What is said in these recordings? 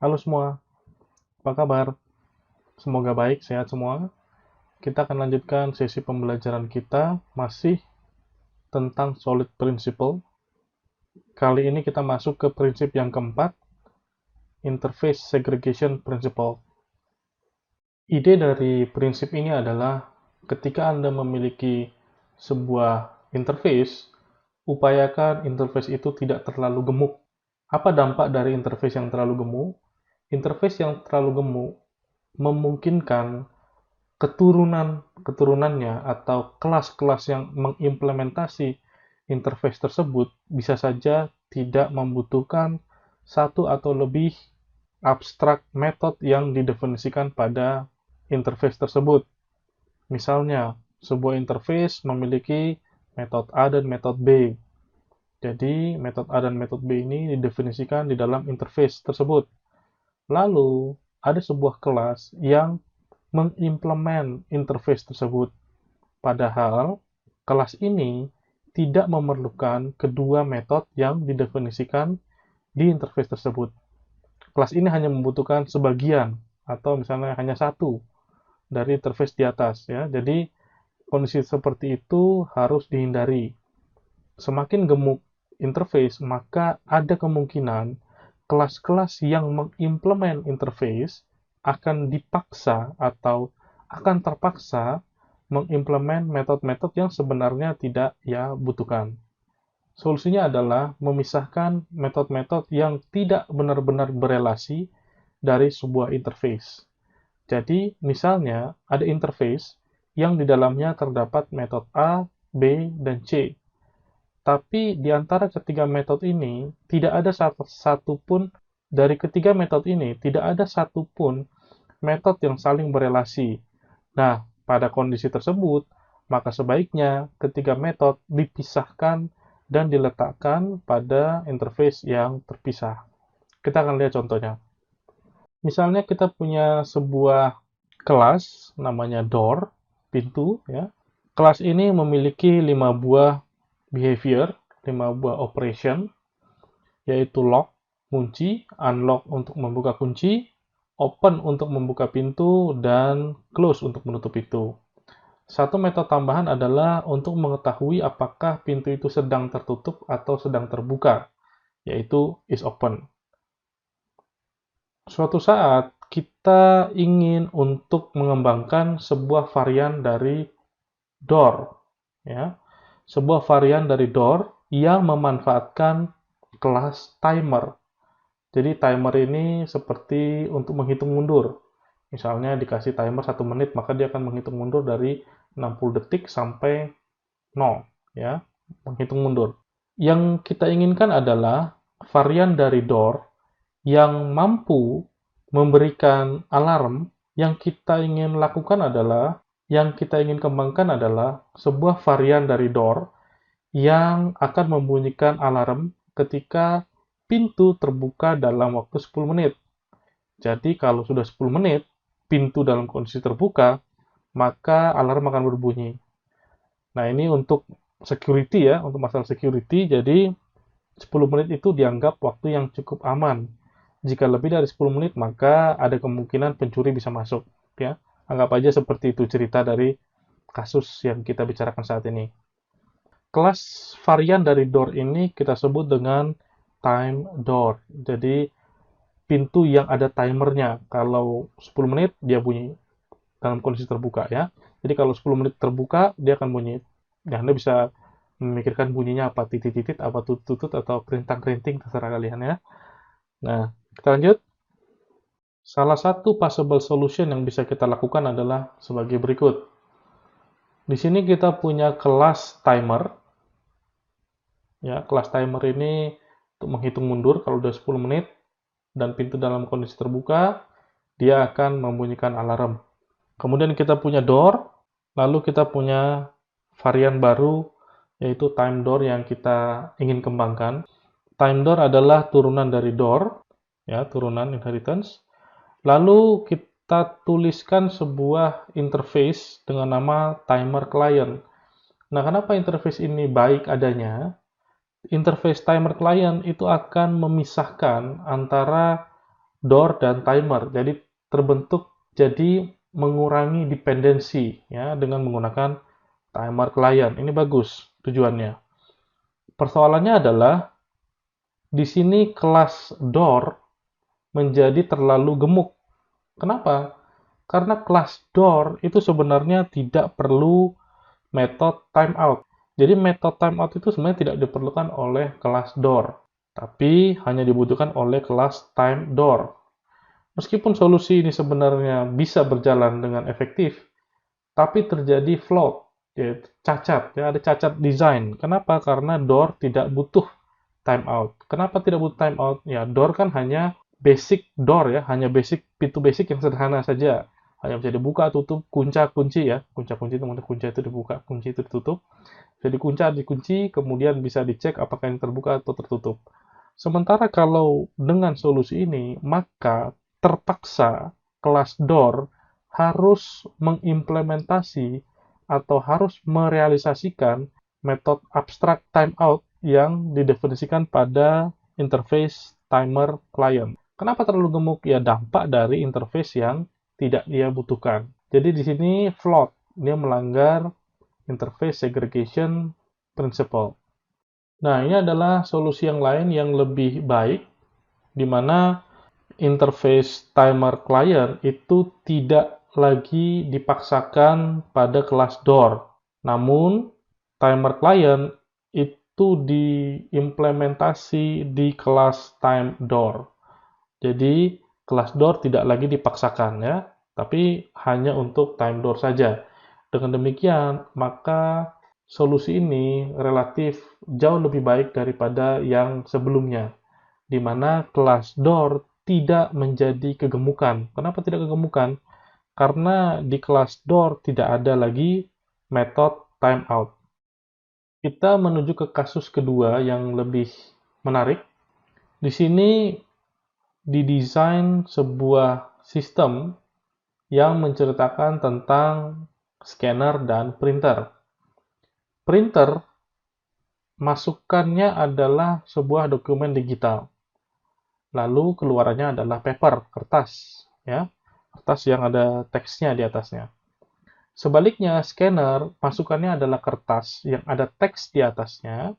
Halo semua, apa kabar? Semoga baik, sehat semua. Kita akan lanjutkan sesi pembelajaran kita masih tentang solid principle. Kali ini kita masuk ke prinsip yang keempat, interface segregation principle. Ide dari prinsip ini adalah ketika Anda memiliki sebuah interface, upayakan interface itu tidak terlalu gemuk. Apa dampak dari interface yang terlalu gemuk? Interface yang terlalu gemuk memungkinkan keturunannya atau kelas-kelas yang mengimplementasi interface tersebut bisa saja tidak membutuhkan satu atau lebih abstrak metode yang didefinisikan pada interface tersebut. Misalnya, sebuah interface memiliki metode A dan metode B. Jadi, metode A dan metode B ini didefinisikan di dalam interface tersebut. Lalu, ada sebuah kelas yang mengimplement interface tersebut. Padahal, kelas ini tidak memerlukan kedua metode yang didefinisikan di interface tersebut. Kelas ini hanya membutuhkan sebagian, atau misalnya hanya satu dari interface di atas. Ya. Jadi, kondisi seperti itu harus dihindari. Semakin gemuk interface, maka ada kemungkinan kelas-kelas yang mengimplement interface akan dipaksa atau akan terpaksa mengimplement metode-metode yang sebenarnya tidak ia butuhkan. Solusinya adalah memisahkan metode-metode yang tidak benar-benar berelasi dari sebuah interface. Jadi, misalnya ada interface yang di dalamnya terdapat metode A, B, dan C. Tapi di antara ketiga metode ini, tidak ada satupun dari ketiga metode ini, tidak ada satupun metode yang saling berelasi. Nah, pada kondisi tersebut, maka sebaiknya ketiga metode dipisahkan dan diletakkan pada interface yang terpisah. Kita akan lihat contohnya. Misalnya kita punya sebuah kelas namanya door, pintu, ya. Kelas ini memiliki 5 buah behavior, 5 buah operation, yaitu lock, kunci, unlock untuk membuka kunci, open untuk membuka pintu, dan close untuk menutup pintu. Satu metode tambahan adalah untuk mengetahui apakah pintu itu sedang tertutup atau sedang terbuka, yaitu is open. Suatu saat, kita ingin untuk mengembangkan sebuah varian dari door, ya. Sebuah varian dari door yang memanfaatkan kelas timer. Jadi timer ini seperti untuk menghitung mundur. Misalnya dikasih timer 1 menit, maka dia akan menghitung mundur dari 60 detik sampai 0, ya, menghitung mundur. Yang kita inginkan adalah varian dari door yang mampu memberikan alarm. Yang kita ingin lakukan adalah, yang kita ingin kembangkan adalah sebuah varian dari door yang akan membunyikan alarm ketika pintu terbuka dalam waktu 10 menit. Jadi kalau sudah 10 menit, pintu dalam kondisi terbuka, maka alarm akan berbunyi. Nah, ini untuk security ya, untuk masalah security, jadi 10 menit itu dianggap waktu yang cukup aman. Jika lebih dari 10 menit, maka ada kemungkinan pencuri bisa masuk. Ya. Anggap aja seperti itu cerita dari kasus yang kita bicarakan saat ini. Kelas varian dari door ini kita sebut dengan time door. Jadi, pintu yang ada timernya. Kalau 10 menit, dia bunyi dalam kondisi terbuka ya. Jadi kalau 10 menit terbuka, dia akan bunyi. Ya, Anda bisa memikirkan bunyinya apa, titit-titit, apa tutut-tutut, atau kerintang-kerinting, terserah kalian ya. Nah, kita lanjut. Salah satu possible solution yang bisa kita lakukan adalah sebagai berikut. Di sini kita punya kelas timer. Ya, kelas timer ini untuk menghitung mundur kalau udah 10 menit dan pintu dalam kondisi terbuka, dia akan membunyikan alarm. Kemudian kita punya door, lalu kita punya varian baru, yaitu time door yang kita ingin kembangkan. Time door adalah turunan dari door, ya, turunan inheritance. Lalu kita tuliskan sebuah interface dengan nama timer client. Nah, kenapa interface ini baik adanya? Interface timer client itu akan memisahkan antara door dan timer. Jadi jadi mengurangi dependensi ya dengan menggunakan timer client. Ini bagus tujuannya. Persoalannya adalah di sini kelas door menjadi terlalu gemuk. Kenapa? Karena kelas door itu sebenarnya tidak perlu metode timeout. Jadi metode timeout itu sebenarnya tidak diperlukan oleh kelas door, tapi hanya dibutuhkan oleh kelas time door. Meskipun solusi ini sebenarnya bisa berjalan dengan efektif, tapi terjadi flaw, yaitu cacat, ya, ada cacat desain. Kenapa? Karena door tidak butuh timeout. Kenapa tidak butuh timeout? Ya, door kan hanya basic door ya, hanya pintu basic yang sederhana saja. Hanya bisa dibuka, tutup, kunci ya. Kunci teman-teman, kunci itu dibuka, kunci itu ditutup. Jadi dikunci, kemudian bisa dicek apakah yang terbuka atau tertutup. Sementara kalau dengan solusi ini, maka terpaksa kelas door harus mengimplementasi atau harus merealisasikan metode abstract timeout yang didefinisikan pada interface timer client. Kenapa terlalu gemuk? Ya dampak dari interface yang tidak dia butuhkan. Jadi di sini flawed, dia melanggar interface segregation principle. Nah, ini adalah solusi yang lain yang lebih baik, di mana interface timer client itu tidak lagi dipaksakan pada kelas door. Namun, timer client itu diimplementasi di kelas time door. Jadi, kelas door tidak lagi dipaksakan ya, tapi hanya untuk time door saja. Dengan demikian, maka solusi ini relatif jauh lebih baik daripada yang sebelumnya, di mana kelas door tidak menjadi kegemukan. Kenapa tidak kegemukan? Karena di kelas door tidak ada lagi metode timeout. Kita menuju ke kasus kedua yang lebih menarik. Di sini didesain sebuah sistem yang menceritakan tentang scanner dan printer. Printer masukannya adalah sebuah dokumen digital. Lalu keluarannya adalah paper, kertas, ya. Kertas yang ada teksnya di atasnya. Sebaliknya, scanner masukannya adalah kertas yang ada teks di atasnya,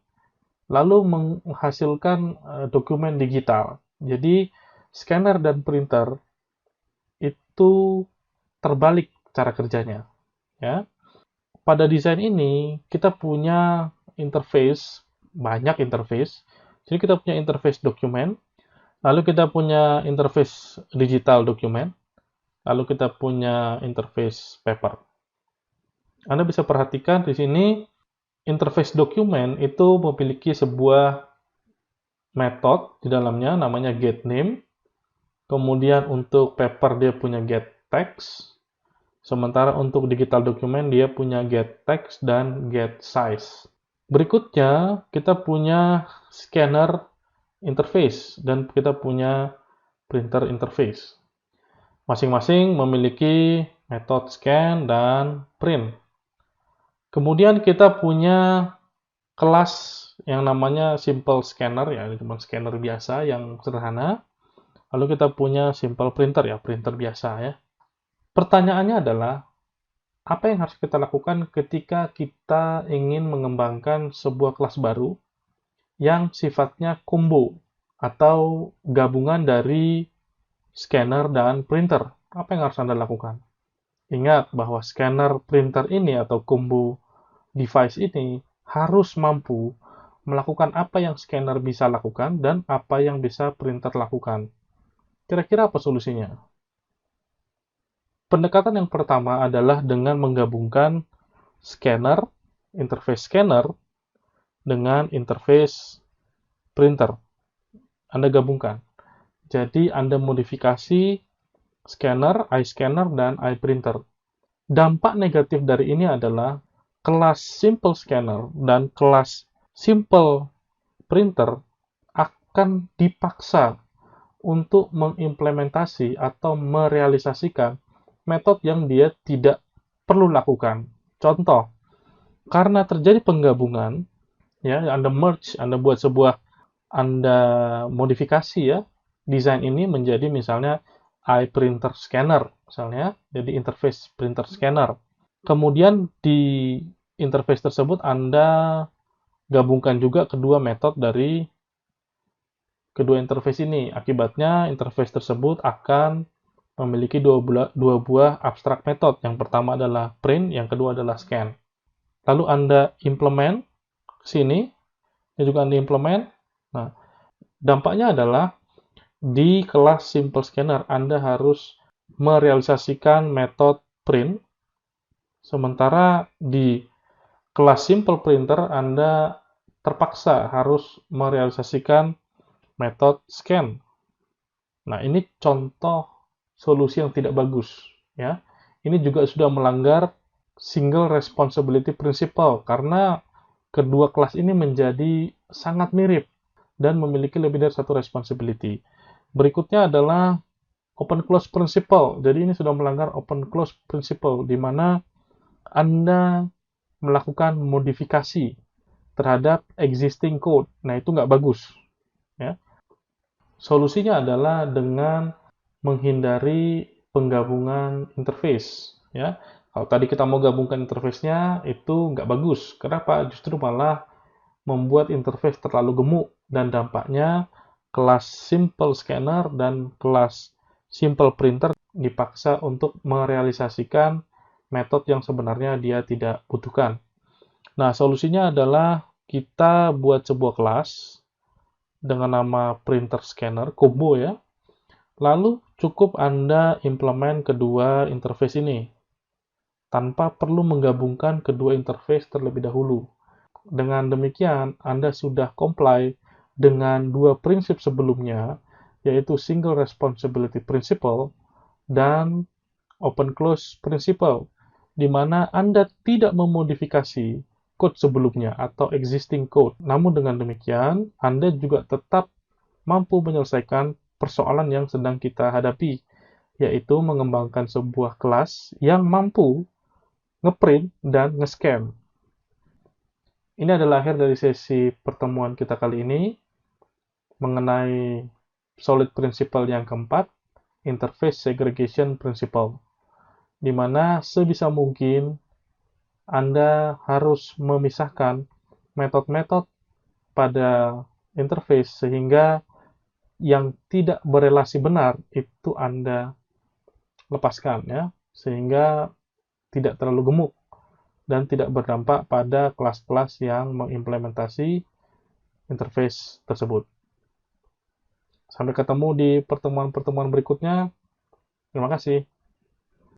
lalu menghasilkan dokumen digital. Jadi, scanner dan printer itu terbalik cara kerjanya, ya. Pada desain ini kita punya interface, banyak interface. Jadi kita punya interface dokumen, lalu kita punya interface digital dokumen, lalu kita punya interface paper. Anda bisa perhatikan di sini interface dokumen itu memiliki sebuah metode di dalamnya namanya getName. Kemudian untuk paper dia punya getText. Sementara untuk digital dokumen dia punya getText dan getSize. Berikutnya kita punya scanner interface dan kita punya printer interface. Masing-masing memiliki metode scan dan print. Kemudian kita punya kelas yang namanya simple scanner ya, cuma scanner biasa yang sederhana. Lalu kita punya simple printer ya, printer biasa ya. Pertanyaannya adalah, apa yang harus kita lakukan ketika kita ingin mengembangkan sebuah kelas baru yang sifatnya combo atau gabungan dari scanner dan printer? Apa yang harus Anda lakukan? Ingat bahwa scanner printer ini atau combo device ini harus mampu melakukan apa yang scanner bisa lakukan dan apa yang bisa printer lakukan. Kira-kira apa solusinya? Pendekatan yang pertama adalah dengan menggabungkan scanner, interface scanner, dengan interface printer. Anda gabungkan. Jadi Anda modifikasi scanner, iScanner, dan iPrinter. Dampak negatif dari ini adalah kelas simple scanner dan kelas simple printer akan dipaksa untuk mengimplementasi atau merealisasikan metode yang dia tidak perlu lakukan. Contoh, karena terjadi penggabungan, ya, Anda merge, Anda buat Anda modifikasi ya, desain ini menjadi misalnya iPrinter Scanner, misalnya, jadi interface printer scanner. Kemudian di interface tersebut Anda gabungkan juga kedua metode dari kedua interface ini. Akibatnya interface tersebut akan memiliki dua buah abstrak method. Yang pertama adalah print, yang kedua adalah scan. Lalu Anda implement ke sini, ini juga Anda implement. Nah, dampaknya adalah di kelas Simple Scanner Anda harus merealisasikan metode print, sementara di kelas Simple Printer Anda terpaksa harus merealisasikan metode scan. Nah, ini contoh solusi yang tidak bagus, ya. Ini juga sudah melanggar single responsibility principle karena kedua kelas ini menjadi sangat mirip dan memiliki lebih dari satu responsibility. Berikutnya adalah open close principle. Jadi ini sudah melanggar open close principle di mana Anda melakukan modifikasi terhadap existing code. Nah, itu nggak bagus, ya. Solusinya adalah dengan menghindari penggabungan interface, ya. Kalau tadi kita mau gabungkan interface-nya, itu nggak bagus. Kenapa? Justru malah membuat interface terlalu gemuk, dan dampaknya kelas Simple Scanner dan kelas Simple Printer dipaksa untuk merealisasikan metode yang sebenarnya dia tidak butuhkan. Nah, solusinya adalah kita buat sebuah kelas dengan nama printer scanner, combo ya. Lalu cukup Anda implement kedua interface ini, tanpa perlu menggabungkan kedua interface terlebih dahulu. Dengan demikian, Anda sudah comply dengan dua prinsip sebelumnya, yaitu Single Responsibility Principle dan Open Close Principle, di mana Anda tidak memodifikasi code sebelumnya atau existing code. Namun dengan demikian, Anda juga tetap mampu menyelesaikan persoalan yang sedang kita hadapi, yaitu mengembangkan sebuah kelas yang mampu ngeprint dan nge-scan. Ini adalah akhir dari sesi pertemuan kita kali ini mengenai solid principle yang keempat, interface segregation principle, di mana sebisa mungkin Anda harus memisahkan metode-metode pada interface sehingga yang tidak berelasi benar itu Anda lepaskan, ya, sehingga tidak terlalu gemuk dan tidak berdampak pada kelas-kelas yang mengimplementasi interface tersebut. Sampai ketemu di pertemuan-pertemuan berikutnya. Terima kasih.